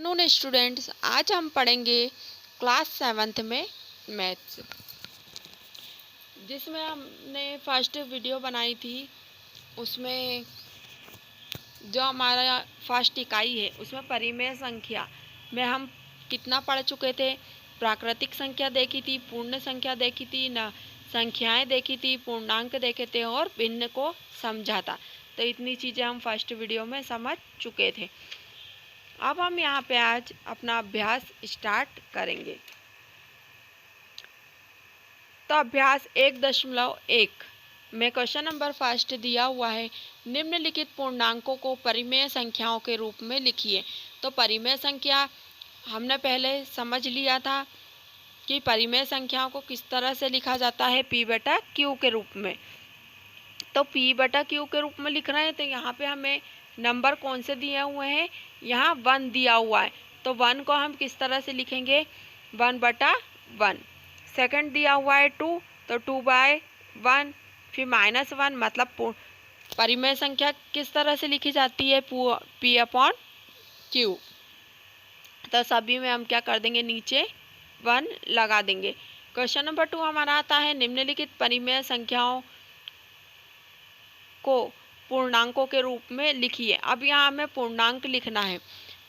Afternoon students, आज हम पढ़ेंगे क्लास 7th में मैथ्स, जिसमें हमने फर्स्ट वीडियो बनाई थी। उसमें जो हमारा फर्स्ट इकाई है उसमें परिमेय संख्या में हम कितना पढ़ चुके थे। प्राकृतिक संख्या देखी थी, पूर्ण संख्या देखी थी, न संख्याएं देखी थी, पूर्णांक देखे थे और भिन्न को समझा था। तो इतनी चीज़ें हम फर्स्ट वीडियो में समझ चुके थे। अब हम यहाँ पे आज अपना अभ्यास स्टार्ट करेंगे। तो अभ्यास 1.1 में क्वेश्चन नंबर फर्स्ट दिया हुआ है, निम्नलिखित पूर्णांकों को परिमेय संख्याओं के रूप में लिखिए। तो परिमेय संख्या हमने पहले समझ लिया था कि परिमेय संख्याओं को किस तरह से लिखा जाता है, P/Q के रूप में। तो P/Q के रूप में लिख रहे हैं, तो यहाँ पे हमें नंबर कौन से दिए हुए हैं, यहाँ 1 दिया हुआ है। तो 1 को हम किस तरह से लिखेंगे, 1/1। सेकंड दिया हुआ है 2, तो 2/1। फिर -1, मतलब परिमेय संख्या किस तरह से लिखी जाती है, P/Q। तो सभी में हम क्या कर देंगे, नीचे 1 लगा देंगे। क्वेश्चन नंबर 2 हमारा आता है, निम्नलिखित परिमेय संख्याओं को पूर्णांकों के रूप में लिखिए। अब यहाँ हमें पूर्णांक लिखना है।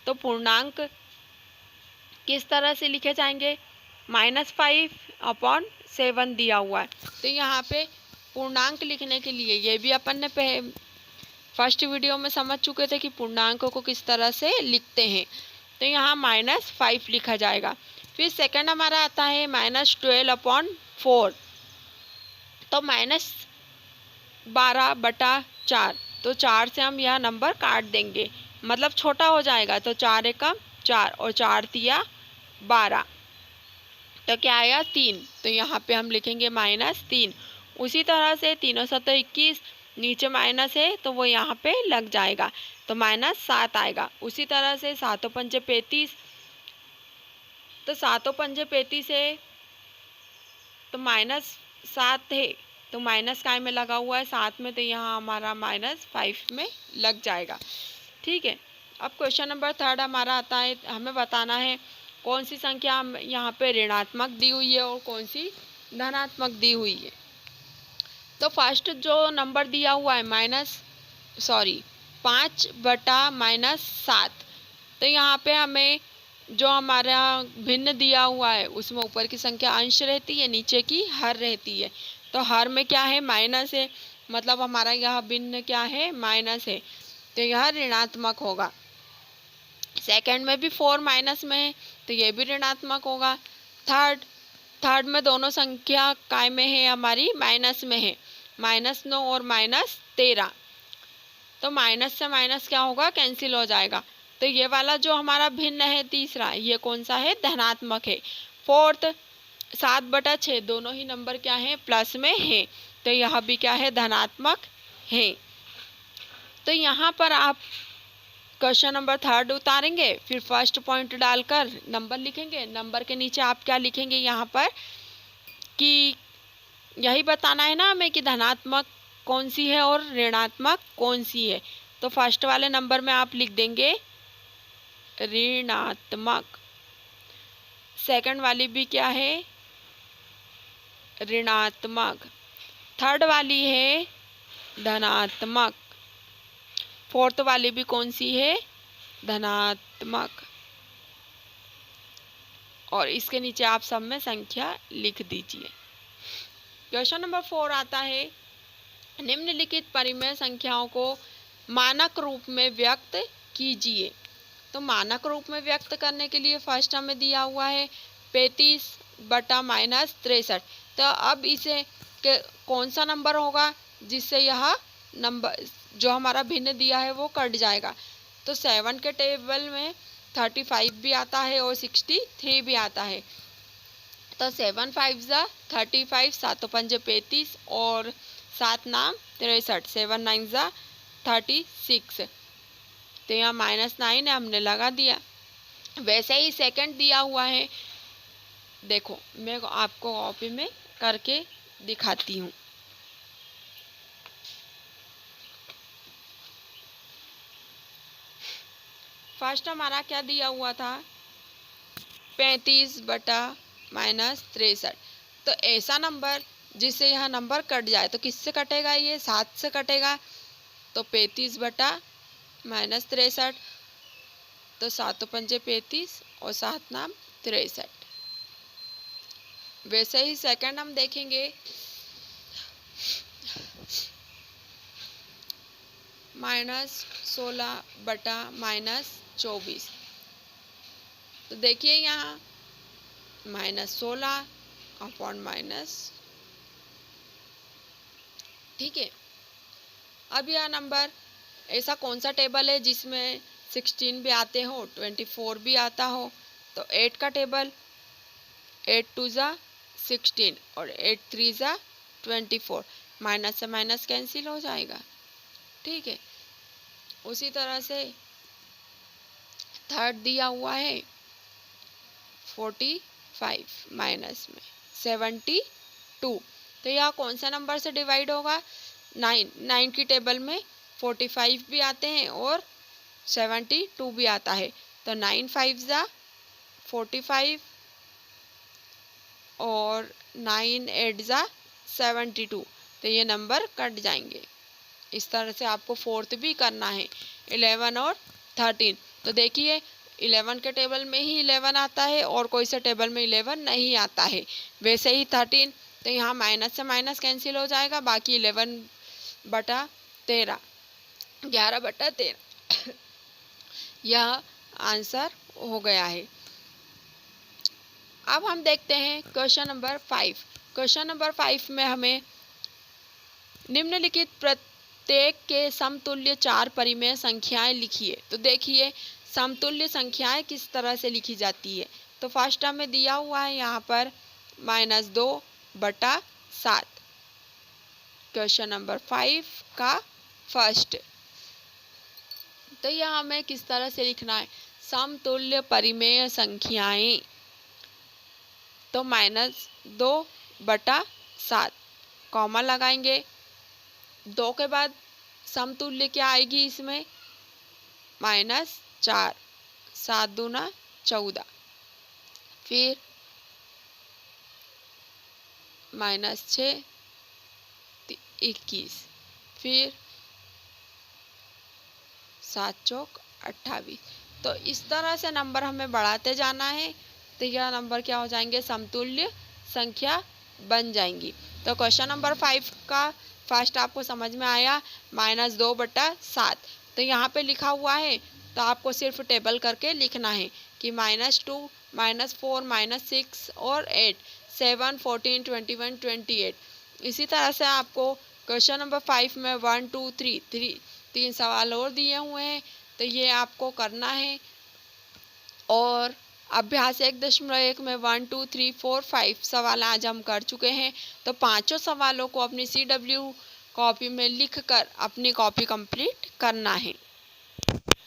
तो पूर्णांक किस तरह से लिखे जाएंगे, -5/7 दिया हुआ है। तो यहाँ पे पूर्णांक लिखने के लिए, ये भी अपन ने फर्स्ट वीडियो में समझ चुके थे कि पूर्णांकों को किस तरह से लिखते हैं। तो यहाँ -5 लिखा जाएगा। फिर सेकंड हमारा आता है -12/4। तो -12/4। तो 4 से हम यह नंबर काट देंगे, मतलब छोटा हो जाएगा। तो 4 एकम 4 और 4 तिया 12। तो क्या आया, 3। तो यहाँ पे हम लिखेंगे -3। उसी तरह से 3 7 21, नीचे माइनस है तो वो यहाँ पे लग जाएगा, तो -7 आएगा। उसी तरह से 7 5 35। तो 7 5 35 है तो -7 है, तो माइनस काय में लगा हुआ है, 7 में, तो यहाँ हमारा -5 में लग जाएगा। ठीक है। अब क्वेश्चन नंबर 3 हमारा आता है, हमें बताना है कौन सी संख्या यहाँ पे ऋणात्मक दी हुई है और कौन सी धनात्मक दी हुई है। तो फर्स्ट जो नंबर दिया हुआ है 5/-7। तो यहाँ पे हमें जो हमारा भिन्न दिया हुआ है उसमें ऊपर की संख्या अंश रहती है, नीचे की हर रहती है। तो हर में क्या है, माइनस है, मतलब हमारा यह भिन्न क्या है, माइनस है, तो यह ऋणात्मक होगा। सेकंड में भी 4 माइनस में है, तो ये भी ऋणात्मक होगा। थर्ड में दोनों संख्या काय में है, हमारी माइनस में है, -9 और -13। तो माइनस से माइनस क्या होगा, कैंसिल हो जाएगा। तो ये वाला जो हमारा भिन्न है तीसरा, ये कौन सा है, धनात्मक है। फोर्थ 7/6, दोनों ही नंबर क्या है, प्लस में है, तो यह भी क्या है, धनात्मक है। तो यहाँ पर आप क्वेश्चन नंबर 3 उतारेंगे, फिर फर्स्ट पॉइंट डालकर नंबर लिखेंगे। नंबर के नीचे आप क्या लिखेंगे यहाँ पर, कि यही बताना है ना हमें कि धनात्मक कौन सी है और ऋणात्मक कौन सी है। तो फर्स्ट वाले नंबर में आप लिख देंगे ऋणात्मक, सेकंड वाली भी क्या है, ऋणात्मक, थर्ड वाली है धनात्मक, फोर्थ वाली भी कौन सी है, धनात्मक, और इसके नीचे आप सब में संख्या लिख दीजिए। क्वेश्चन नंबर 4 आता है, निम्नलिखित परिमेय संख्याओं को मानक रूप में व्यक्त कीजिए। तो मानक रूप में व्यक्त करने के लिए फर्स्ट हमें दिया हुआ है 35/-63। तो अब इसे कौन सा नंबर होगा जिससे यह नंबर जो हमारा भिन्न दिया है वो कट जाएगा। तो 7 के टेबल में 35 भी आता है और 63 भी आता है। तो 7 5 35, 7 5 35 और 7 नाम 63, 7 9 36। तो यहाँ -9 है, हमने लगा दिया। वैसे ही सेकंड दिया हुआ है, देखो मैं आपको कॉपी में करके दिखाती हूँ। फर्स्ट हमारा क्या दिया हुआ था, 35/-63। तो ऐसा नंबर जिससे यह नंबर कट जाए, तो किससे कटेगा, ये 7 से कटेगा। तो 35/-63, तो 7 पंजे 35 और 7 नाम 63। वैसे ही सेकंड हम देखेंगे, -16/-24। तो देखिए यहाँ -16/-, ठीक है। अब यह नंबर, ऐसा कौन सा टेबल है जिसमें 16 भी आते हो, 24 भी आता हो। तो 8 का टेबल, 8 2 ज़ा 16 और 8 3 ज़ा 24, माइनस से माइनस कैंसिल हो जाएगा, ठीक है। उसी तरह से थर्ड दिया हुआ है 45 माइनस में 72। तो यह कौन सा नंबर से डिवाइड होगा, 9 की टेबल में 45 भी आते हैं और 72 भी आता है। तो 9 5 ज़ा 45 और 9 8 ज़ा 72। तो ये नंबर कट जाएंगे। इस तरह से आपको फोर्थ भी करना है, 11 और 13। तो देखिए 11 के टेबल में ही 11 आता है और कोई से टेबल में 11 नहीं आता है। वैसे ही 13, तो यहाँ माइनस से माइनस कैंसिल हो जाएगा, बाकी 11/13, 11/13 यह आंसर हो गया है। अब हम देखते हैं क्वेश्चन नंबर 5। क्वेश्चन नंबर 5 में हमें निम्नलिखित प्रत्येक के समतुल्य 4 परिमेय संख्याएं लिखिए। तो देखिए समतुल्य संख्याएं किस तरह से लिखी जाती है। तो फर्स्ट हमें दिया हुआ है यहाँ पर -2/7, क्वेश्चन नंबर 5 का फर्स्ट। तो यह हमें किस तरह से लिखना है, समतुल्य परिमेय संख्याएं। तो -2/7, कॉमा लगाएंगे। 2 के बाद समतुल्य क्या आएगी इसमें, -4, 7 दूना 14, फिर -6 21, फिर 7 चौक 28। तो इस तरह से नंबर हमें बढ़ाते जाना है। तो यह नंबर क्या हो जाएंगे, समतुल्य संख्या बन जाएंगी। तो क्वेश्चन नंबर 5 का फर्स्ट आपको समझ में आया, -2/7। तो यहाँ पे लिखा हुआ है, तो आपको सिर्फ टेबल करके लिखना है कि -2, -4, -6 और 8, 7 14 21 28। इसी तरह से आपको क्वेश्चन नंबर 5 में 1 2 3 3 सवाल और दिए हुए हैं, तो ये आपको करना है। और अभ्यास 1.1 में 1 2 3 4 5 सवाल आज हम कर चुके हैं। तो 5 सवालों को अपनी CW कॉपी में लिखकर अपनी कॉपी कंप्लीट करना है।